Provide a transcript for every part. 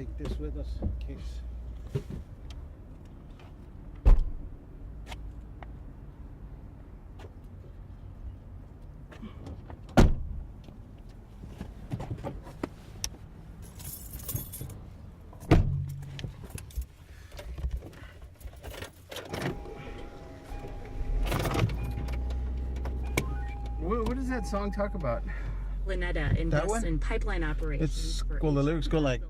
take this with us in case. What does that song talk about? Lynetta invests in pipeline operations. The lyrics go like.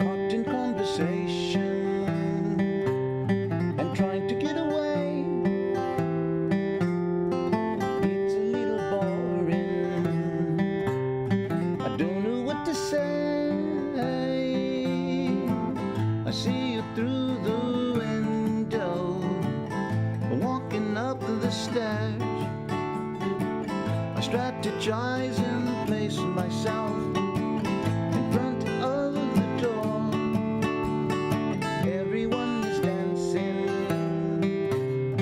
Often conversation and trying to get away. It's a little boring. I don't know what to say. I see you through the window, walking up the stairs. I strategize and place myself in front of the door. Everyone is dancing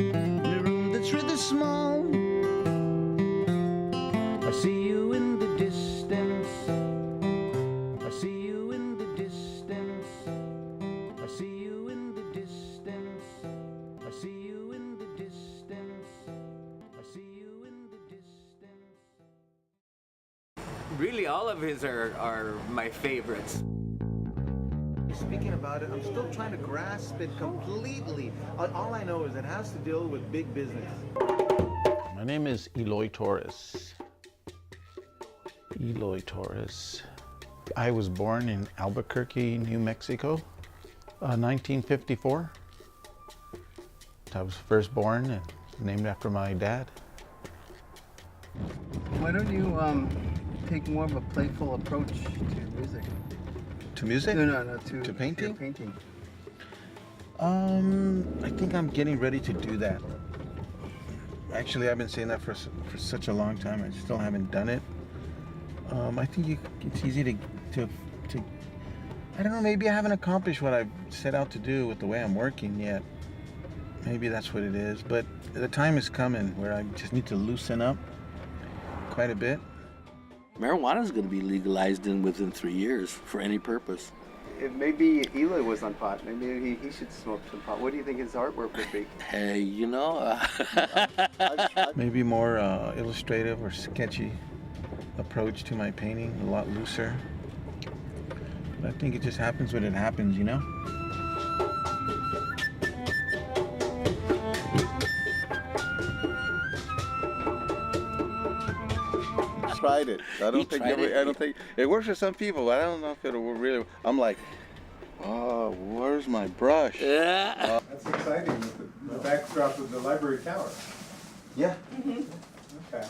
in a room that's really small. I see you in the distance. I see you in the distance. I see you in the distance. I see you in the distance. I see you in the distance. Really, all of his are my favorites. Speaking about it, I'm still trying to grasp it completely. All I know is it has to deal with big business. My name is Eloy Torrez. Eloy Torrez. I was born in Albuquerque, New Mexico, 1954. I was first born and named after my dad. Why don't you take more of a playful approach to music? To music? No, To painting? To painting. I think I'm getting ready to do that. Actually, I've been saying that for such a long time. I still haven't done it. I think it's easy to I don't know, maybe I haven't accomplished what I've set out to do with the way I'm working yet. Maybe that's what it is, but the time is coming where I just need to loosen up quite a bit. Marijuana is going to be legalized within 3 years for any purpose. If maybe Eloy was on pot, maybe he should smoke some pot. What do you think his artwork would be? Hey, you know, Maybe more illustrative or sketchy approach to my painting, a lot looser. But I think it just happens when it happens, you know? Tried it. I don't think it works for some people, but I don't know if it'll really. I'm like, oh, where's my brush? yeah. That's exciting, the backdrop of the library tower. Yeah. Okay.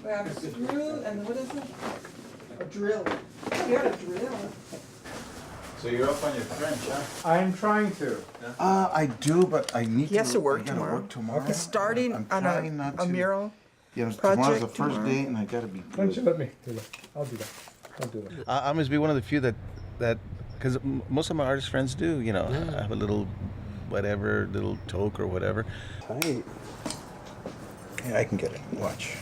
We have a screw and what is it? A drill. You got a drill. So you're up on your French, huh? I'm trying to. I do, but I need He has to work I gotta tomorrow. work tomorrow. He's starting I'm on trying not a to. mural. You know, tomorrow's the project first tomorrow. day, and I gotta be Why don't you good. let me do that? I'll do that. I'll do that. I must be one of the few that because most of my artist friends do, you know, I have a little whatever, little toque or whatever. Tight. Yeah, I can get it. Watch.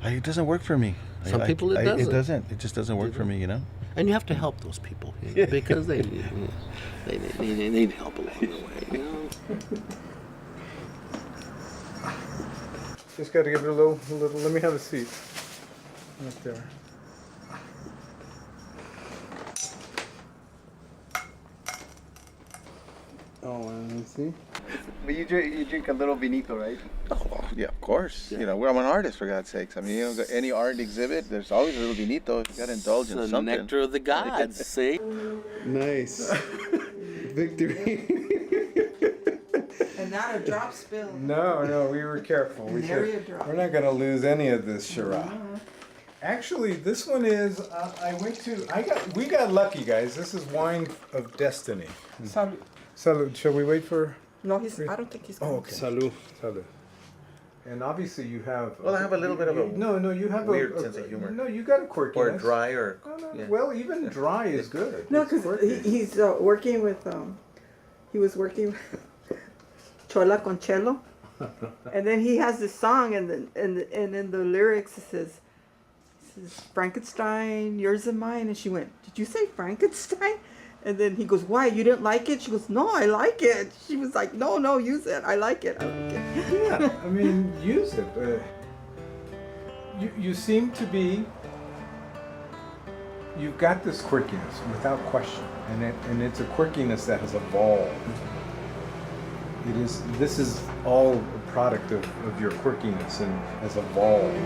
It doesn't work for me. Some people it doesn't. It doesn't. It just doesn't work for me, you know? And you have to help those people because they need help along the way. You know? Just got to give it a little. Let me have a seat. Right there. Oh, let me see. But you drink a little vinito, right? Oh, well, yeah, of course. You know, I'm an artist, for God's sakes. I mean, you know, any art exhibit, there's always a little vinito. You got to indulge in The something. nectar of the gods, see? Nice. Victory. And not a drop spill. No, we were careful. Nary a drop. We're not going to lose any of this Shiraz. Actually, this one is. We got lucky, guys. This is wine of destiny. Salud. Salud. Shall we wait for? No, I don't think he's going. Oh, okay. Salud. Salud. And obviously you have. Well, I have a little bit of a no. You have weird a sense of humor. No, you got a quirkiness. Or dry, or No. Well, even dry is good. No, It's because quirky. he's working with, he was working with Chola con Cello. And then he has this song, and in the lyrics it says, Frankenstein, yours and mine. And she went, did you say Frankenstein? And then he goes, why, you didn't like it? She goes, no, I like it. She was like, no, use it. I like it. Yeah, I mean, use it. You seem to be. You've got this quirkiness without question, and it's a quirkiness that has evolved. This is all a product of your quirkiness and has evolved.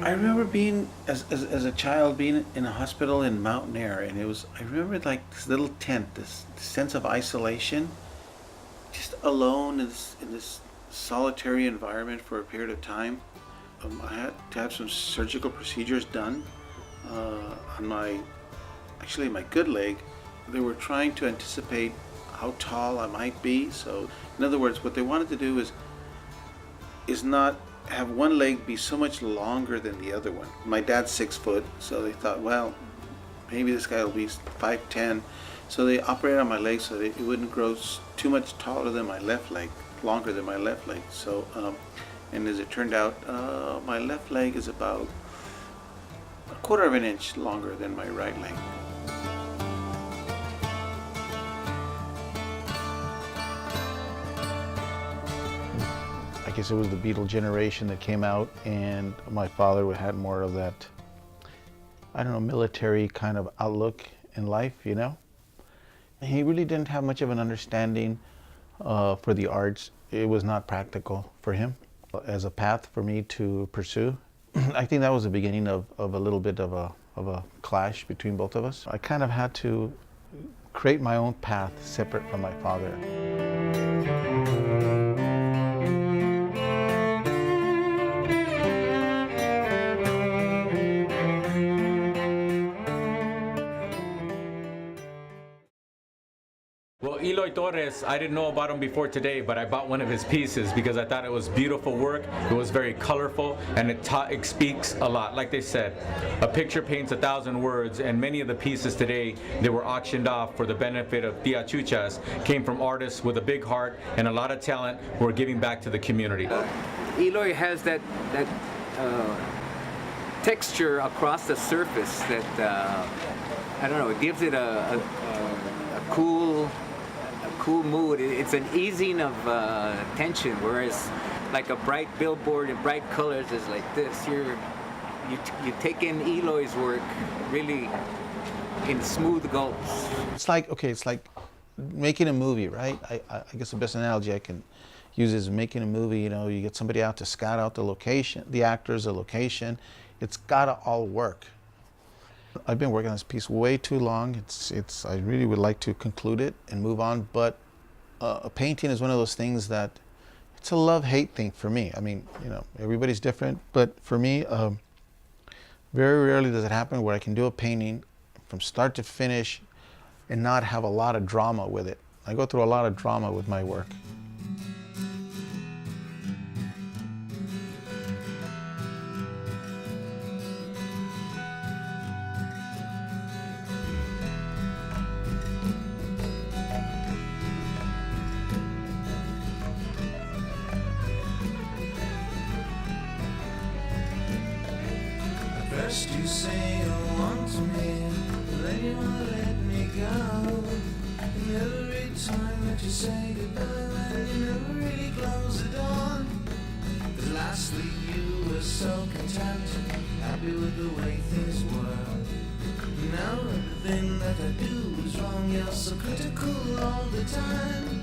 I remember being, as a child, being in a hospital in Mountain Air, and I remember like this little tent, this sense of isolation, just alone in this solitary environment for a period of time. I had to have some surgical procedures done on my good leg. They were trying to anticipate how tall I might be. So, in other words, what they wanted to do is not have one leg be so much longer than the other one. My dad's 6 foot, so they thought, well, maybe this guy will be 5'10". So they operated on my leg so that it wouldn't grow too much taller than my left leg, longer than my left leg. So, and as it turned out, my left leg is about 1/4 of an inch longer than my right leg. I guess it was the Beatle generation that came out, and my father had more of that, I don't know, military kind of outlook in life, you know? And he really didn't have much of an understanding for the arts. It was not practical for him as a path for me to pursue. I think that was the beginning of a little bit of a clash between both of us. I kind of had to create my own path separate from my father. Well, Eloy Torrez, I didn't know about him before today, but I bought one of his pieces because I thought it was beautiful work. It was very colorful, and it speaks a lot. Like they said, a picture paints 1,000 words, and many of the pieces today that were auctioned off for the benefit of Tia Chuchas came from artists with a big heart and a lot of talent who are giving back to the community. Eloy has that texture across the surface that, I don't know, it gives it a cool mood. It's an easing of tension, whereas like a bright billboard and bright colors is like this. You take in Eloy's work really in smooth gulps. It's like making a movie, right? I guess the best analogy I can use is making a movie. You know, you get somebody out to scout out the location, the actors, the location. It's gotta all work. I've been working on this piece way too long. I really would like to conclude it and move on, but a painting is one of those things that it's a love-hate thing for me. I mean, you know, everybody's different, but for me, very rarely does it happen where I can do a painting from start to finish and not have a lot of drama with it. I go through a lot of drama with my work. First you say you want me, then you wanna let me go. And every time that you say goodbye, then you never really close the door. 'Cause lastly you were so content, happy with the way things were. Now everything that I do is wrong, you're so critical all the time.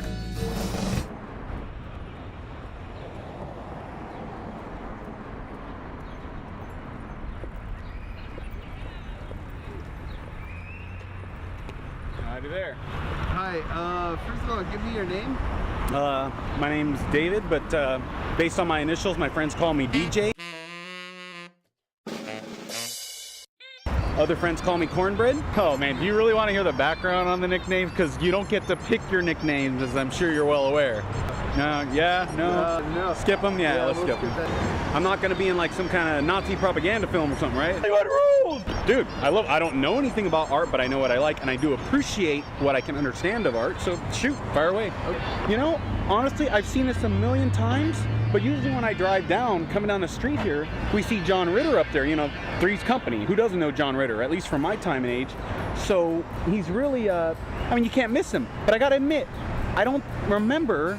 Howdy there. Hi, first of all, give me your name. My name's David, but based on my initials, my friends call me DJ. Other friends call me Cornbread. Oh man, do you really want to hear the background on the nicknames? Because you don't get to pick your nicknames, as I'm sure you're well aware. No, no. Skip them? Yeah, let's skip them. I'm not gonna be in like some kind of Nazi propaganda film or something, right? What rules? Dude, I don't know anything about art, but I know what I like, and I do appreciate what I can understand of art, so shoot, fire away. You know, honestly, I've seen this a million times, but usually when I drive down, coming down the street here, we see John Ritter up there, you know, Three's Company. Who doesn't know John Ritter, at least from my time and age? So he's really, I mean, you can't miss him, but I gotta admit, I don't remember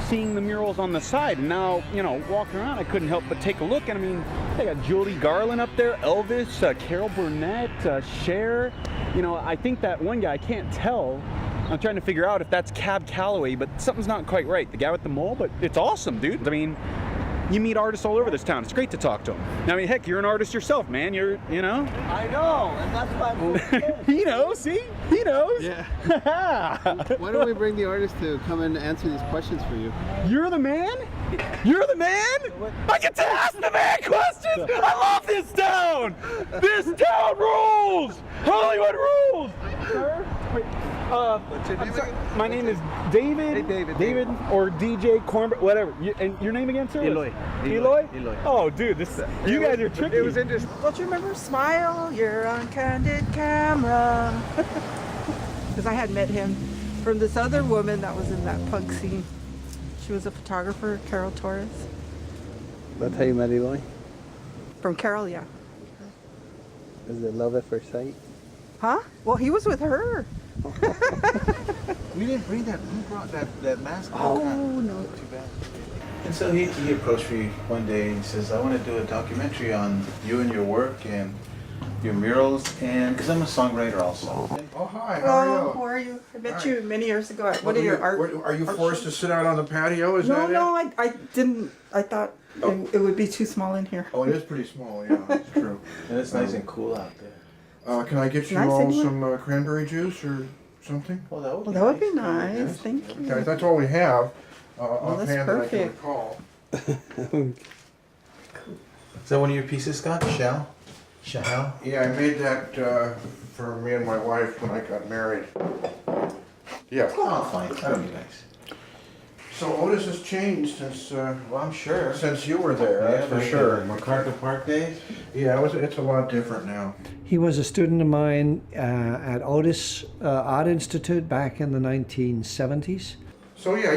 seeing the murals on the side. And now, you know, walking around, I couldn't help but take a look. And I mean, they got Julie Garland up there, Elvis, Carol Burnett, Cher. You know, I think that one guy, I can't tell. I'm trying to figure out if that's Cab Calloway, but something's not quite right. The guy with the mole, but it's awesome, dude. I mean, you meet artists all over this town. It's great to talk to them. I mean, heck, you're an artist yourself, man. You're, you know. I know, and that's why He knows, see? He knows. Yeah. Why don't we bring the artist to come and answer these questions for you? You're the man? You're the man? I get to ask the man questions! I love this town! This town rules! Hollywood rules! Sir? Wait, what's your name again? My name is David. Hey, David. Or DJ Cornbread, whatever. And your name again, sir? Eloy. Eloy? Eloy. Oh, dude, you guys are tricky. It was interesting. Don't you remember Smile? You're on candid camera. Because I had met him from this other woman that was in that punk scene. She was a photographer, Carol Torrez. That's how you met Eloy? From Carol, yeah. Is it love at first sight? Huh? Well, he was with her. We didn't bring that. Who brought that mask? Oh, no. Too bad. And so he approached me one day and he says, I want to do a documentary on you and your work and your murals, and because I'm a songwriter also. Oh, hi. How are you? How are you? I met you many years ago at one of your art. Are you forced to sit out on the patio? Is that it? No, I didn't. I thought it would be too small in here. Oh, it is pretty small. Yeah, that's true. And it's nice and cool out there. Can I get you Nice all anyway. some cranberry juice or something? Well, that Well, that would be nice. Thank you. Okay, that's all we have. Well, that's offhand that I can perfect. recall. Is that one of your pieces, Scott? Shahal? Yeah, I made that for me and my wife when I got married. Yeah. Oh, fine. That'll be nice. So Otis has changed since Well, I'm sure. since you were there. That's for sure. MacArthur Park days? Yeah, it's a lot different now. He was a student of mine at Otis Art Institute back in the 1970s. So yeah,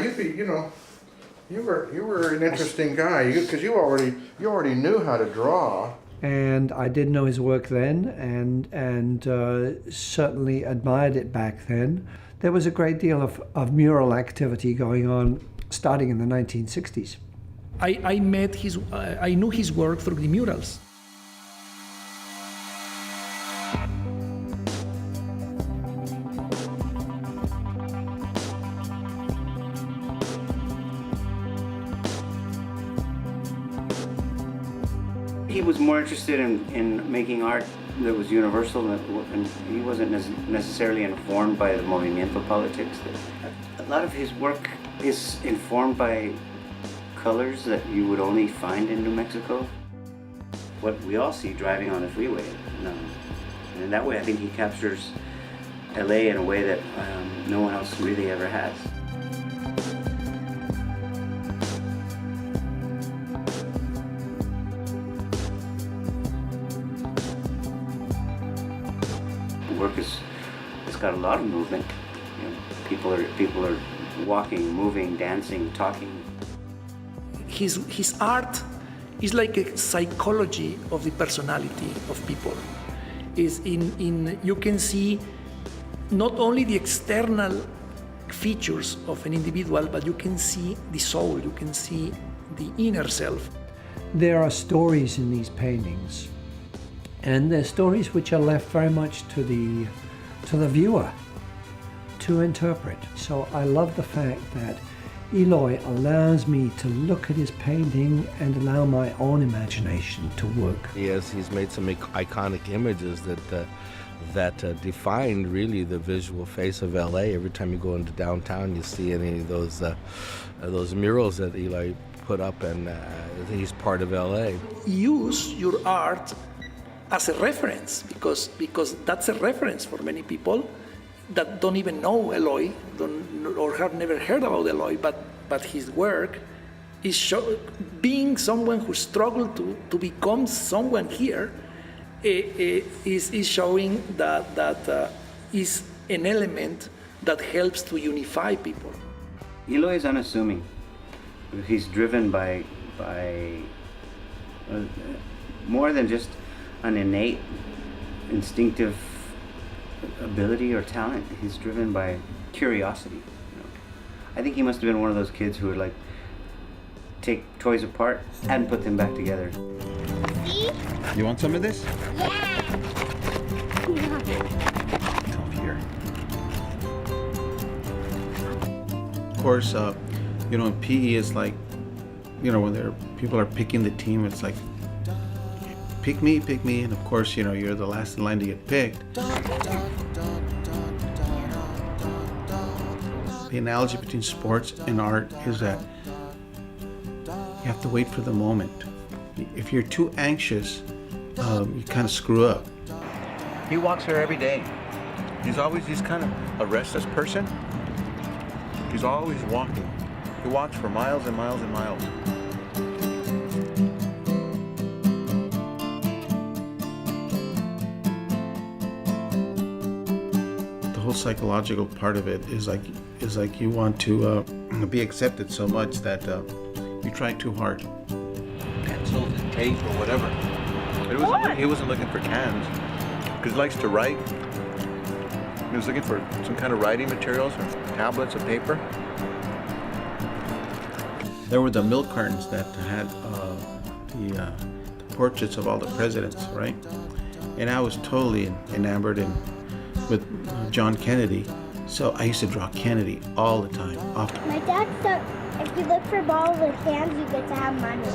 you were an interesting guy because you already knew how to draw. And I did know his work then, and certainly admired it back then. There was a great deal of mural activity going on starting in the 1960s. I knew his work through the murals. He was more interested in making art that was universal, and he wasn't necessarily informed by the movimiento politics. A lot of his work is informed by colors that you would only find in New Mexico. What we all see driving on the freeway. And in that way, I think he captures LA in a way that no one else really ever has. The work it's got a lot of movement. You know, people are walking, moving, dancing, talking. His art is like a psychology of the personality of people. Is in you can see not only the external features of an individual, but you can see the soul, you can see the inner self. There are stories in these paintings, and they're stories which are left very much to the viewer to interpret. So I love the fact that Eloy allows me to look at his painting and allow my own imagination to work. He's made some iconic images that define really the visual face of LA. Every time you go into downtown, you see any of those murals that Eloy put up, and he's part of LA. Use your art as a reference, because that's a reference for many people that don't even know Eloy, or have never heard about Eloy, but his work is being someone who struggled to become someone here is showing that is an element that helps to unify people. Eloy is unassuming. He's driven by more than just an innate, instinctive ability or talent. He's driven by curiosity. You know? I think he must have been one of those kids who would like take toys apart and put them back together. See? You want some of this? Yeah. Come here. Of course, you know, in PE it's like, you know, when people are picking the team, it's like, pick me, and of course, you know, you're the last in line to get picked. The analogy between sports and art is that you have to wait for the moment. If you're too anxious, you kind of screw up. He walks here every day. He's kind of a restless person. He's always walking. He walks for miles and miles and miles. The whole psychological part of it is like you want to be accepted so much that you try too hard. Pencils and tape or whatever. He wasn't looking for cans because he likes to write. He was looking for some kind of writing materials or tablets of paper. There were the milk cartons that had the portraits of all the presidents, right? And I was totally enamored with John Kennedy. So I used to draw Kennedy all the time. Often. My dad said if you look for balls with hands, you get to have money.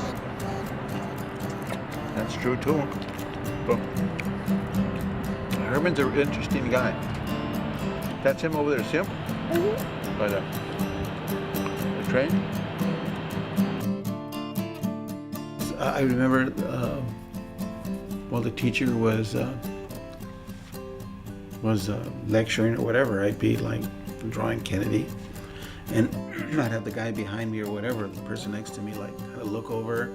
That's true too. But Herman's an interesting guy. That's him over there, see him? Mm-hmm. By the train. I remember, the teacher was lecturing or whatever, I'd be like drawing Kennedy, and I'd have the guy behind me or whatever, the person next to me, like kind of look over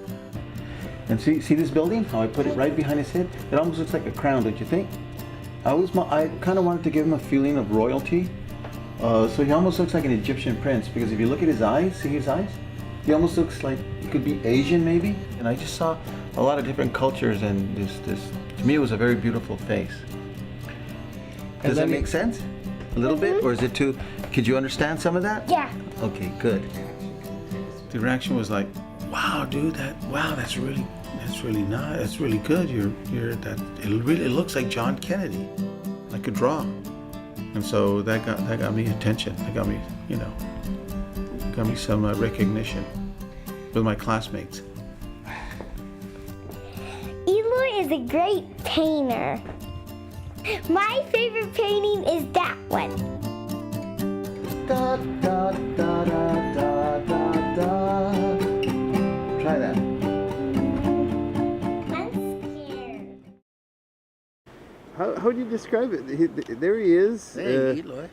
and see this building? How I put it right behind his head? It almost looks like a crown, don't you think? I kind of wanted to give him a feeling of royalty, so he almost looks like an Egyptian prince, because if you look at his eyes, see his eyes? He almost looks like he could be Asian maybe. And I just saw a lot of different cultures, and this to me it was a very beautiful face. Does that make sense? A little bit? Or is it too, could you understand some of that? Yeah. Okay, good. The reaction was like, wow, dude, that's really nice. That's really good. It really looks like John Kennedy. I could draw. And so that got me attention. That got me, got me some recognition with my classmates. Eloy is a great painter. My favorite painting is that one. Da, da, da, da, da, da, da. Try that. I'm scared. How do you describe it? There he is. Hey, Eloy.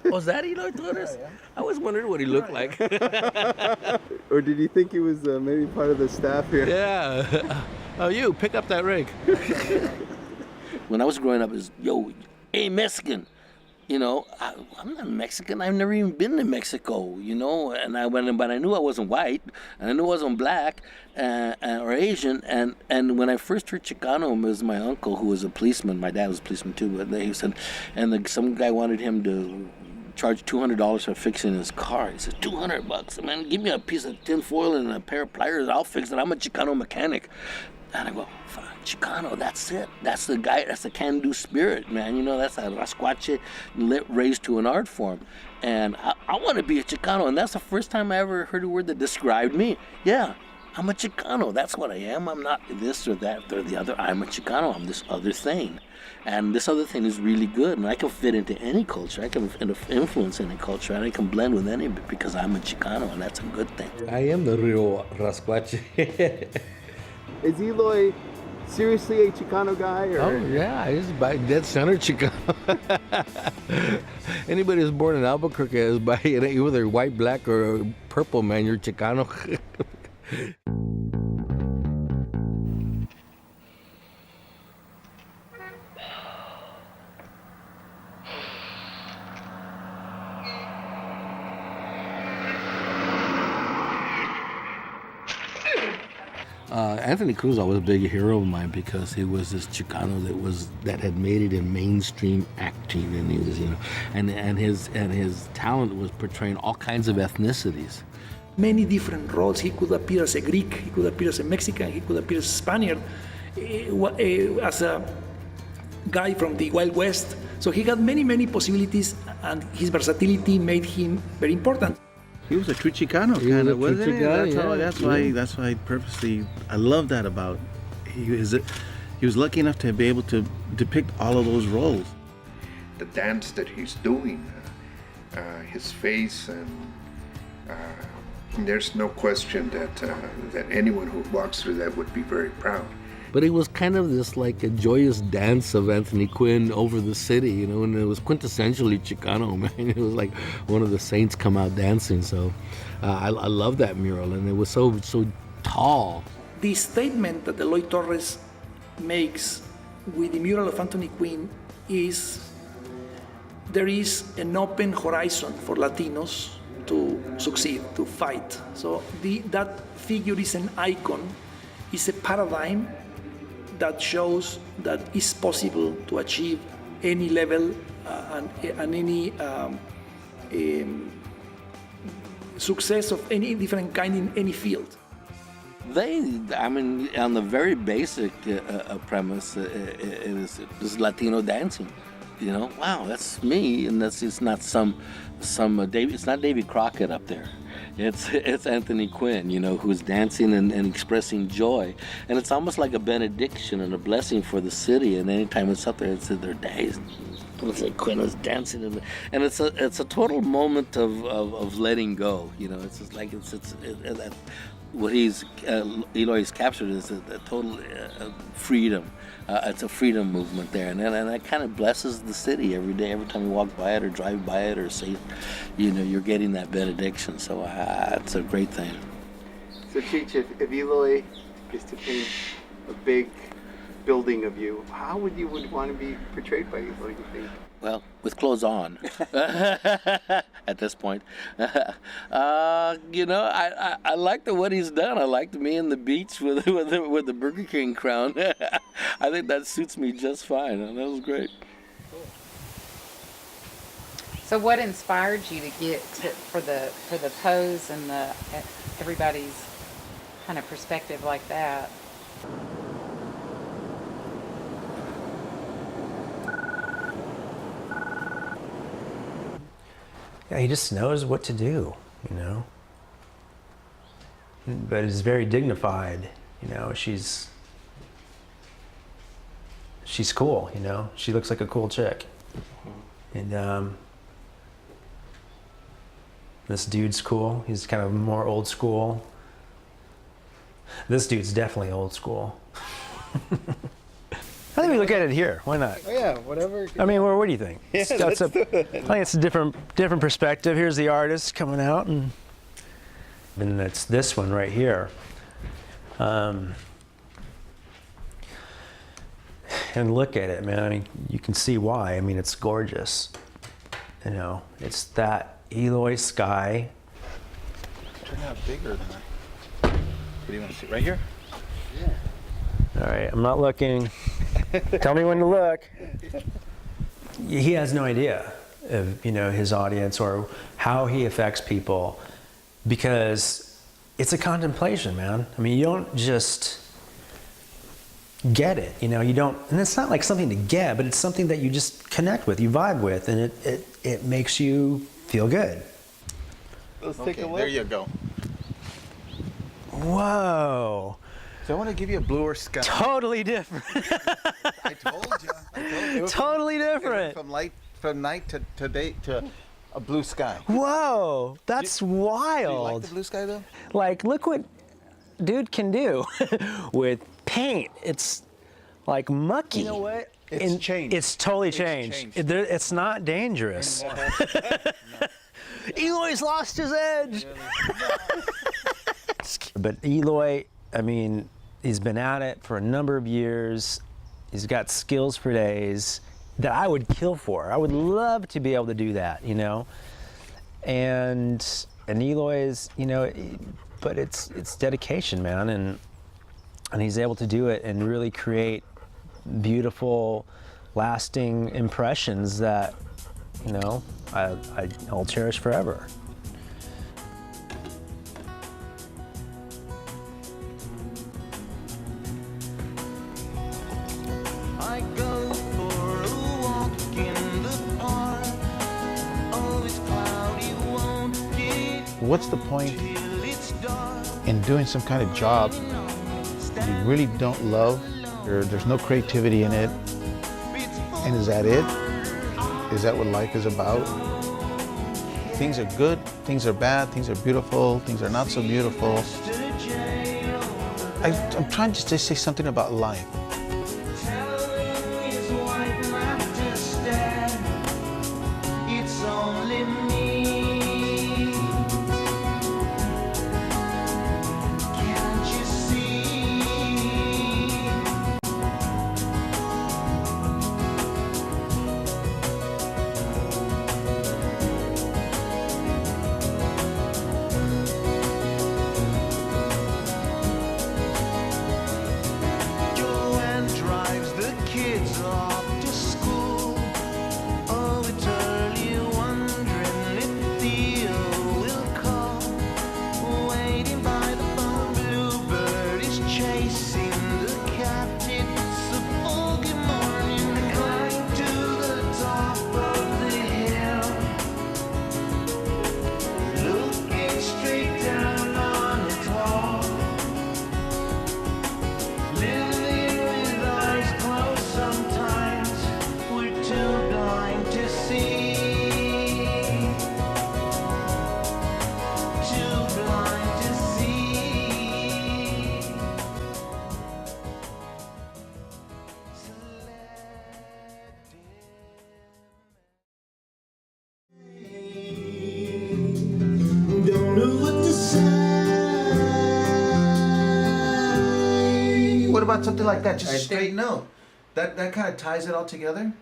Was that Eloy Torrez? I was wondering what he looked like. Or did you think he was maybe part of the staff here? Yeah. Oh, you, pick up that rig. When I was growing up, it was, yo, hey, Mexican. You know, I'm not Mexican. I've never even been to Mexico, you know. And but I knew I wasn't white, and I knew I wasn't black or Asian. And when I first heard Chicano, it was my uncle who was a policeman. My dad was a policeman too. But he said, some guy wanted him to charge $200 for fixing his car. He said, $200, man. Give me a piece of tin foil and a pair of pliers. I'll fix it. I'm a Chicano mechanic. And I go, Chicano, that's it. That's the guy, that's the can-do spirit, man. You know, that's a rascuache raised to an art form. And I want to be a Chicano. And that's the first time I ever heard a word that described me. Yeah, I'm a Chicano. That's what I am. I'm not this or that or the other. I'm a Chicano. I'm this other thing. And this other thing is really good. And I can fit into any culture. I can influence any culture. And I can blend with any because I'm a Chicano. And that's a good thing. I am the real rascuache. Is Eloy seriously a Chicano guy? Or? Oh, yeah, he's by dead center Chicano. Anybody who's born in Albuquerque is by either white, black, or purple, man, you're Chicano. Anthony Quinn was always a big hero of mine because he was this Chicano that had made it in mainstream acting, and he was, you know, and his talent was portraying all kinds of ethnicities. Many different roles. He could appear as a Greek, he could appear as a Mexican, he could appear as a Spaniard, as a guy from the Wild West. So he had many possibilities, and his versatility made him very important. He was a true Chicano, kind of, wasn't he? That's why purposely, I love that about. He was lucky enough to be able to depict all of those roles. The dance that he's doing, his face, and there's no question that anyone who walks through that would be very proud. But it was kind of this like a joyous dance of Anthony Quinn over the city, you know, and it was quintessentially Chicano, man. It was like one of the saints come out dancing. So I love that mural, and it was so tall. The statement that Eloy Torrez makes with the mural of Anthony Quinn is there is an open horizon for Latinos to succeed, to fight. So that figure is an icon, is a paradigm that shows that it's possible to achieve any level and any success of any different kind in any field. On the very basic premise, it is Latino dancing. You know, wow, that's me, and it's not it's not Davy Crockett up there. It's Anthony Quinn, you know, who's dancing and expressing joy, and it's almost like a benediction and a blessing for the city. And anytime it's up there, it's their days. Quinn is dancing, and it's a total moment of letting go. You know, it's just like what Eloy's captured is a total freedom. It's a freedom movement there, and that kind of blesses the city every day. Every time you walk by it or drive by it or see, you know, you're getting that benediction. So it's a great thing. So Cheech, if Eloy is to paint a big building of you, how would you want to be portrayed by Eloy, you think? Well, with clothes on, at this point. You know, I liked what he's done. I liked me in the beach with the Burger King crown. I think that suits me just fine. And that was great. So, what inspired you to get for the pose and everybody's kind of perspective like that? Yeah, he just knows what to do, you know. But is very dignified, you know. She's cool, you know. She looks like a cool chick. And this dude's cool. He's kind of more old school. This dude's definitely old school. I think we look at it here. Why not? Oh, yeah, whatever. I mean, what do you think? Yeah, let's do it. I think it's a different perspective. Here's the artist coming out, and it's this one right here. And look at it, man. I mean, you can see why. I mean, it's gorgeous. You know, it's that Eloy sky. Turn out bigger than that. What do you want to see? Right here? All right, I'm not looking. Tell me when to look. He has no idea of, you know, his audience or how he affects people, because it's a contemplation, man. I mean, you don't just get it, you know, you don't, and it's not like something to get, but it's something that you just connect with, you vibe with, and it makes you feel good. Let's take a look. There you go. Whoa. So I want to give you a bluer sky. Totally different. I told you. Totally different. From night to day to a blue sky. Whoa, that's wild. Do you like the blue sky though? Like, look what dude can do with paint. It's like mucky. You know what? It's changed. It's totally changed. It's not dangerous. Eloy's lost his edge. But Eloy, I mean, he's been at it for a number of years. He's got skills for days that I would kill for. I would love to be able to do that, you know. And Eloy is, you know, but it's dedication, man, and he's able to do it and really create beautiful, lasting impressions that, you know, I'll cherish forever. I go for a walk in the park. Oh, it's cloudy, won't get What's the point in doing some kind of job you really don't love? There's no creativity in it. And is that it? Is that what life is about? Things are good, things are bad, things are beautiful, things are not so beautiful. I'm trying just to say something about life. it's only me. Can't you see? Joanne drives the kids off to school. Oh, it's early, wondering if Theo will call. Waiting by the phone, Bluebird is chasing the captain. It's a foggy morning, climb to the top of the hill, looking straight down on it all. Living with eyes closed sometimes, we're too blind to see. Too blind to see. Don't know what to say. What about something like that? Just a straight note. That kind of ties it all together.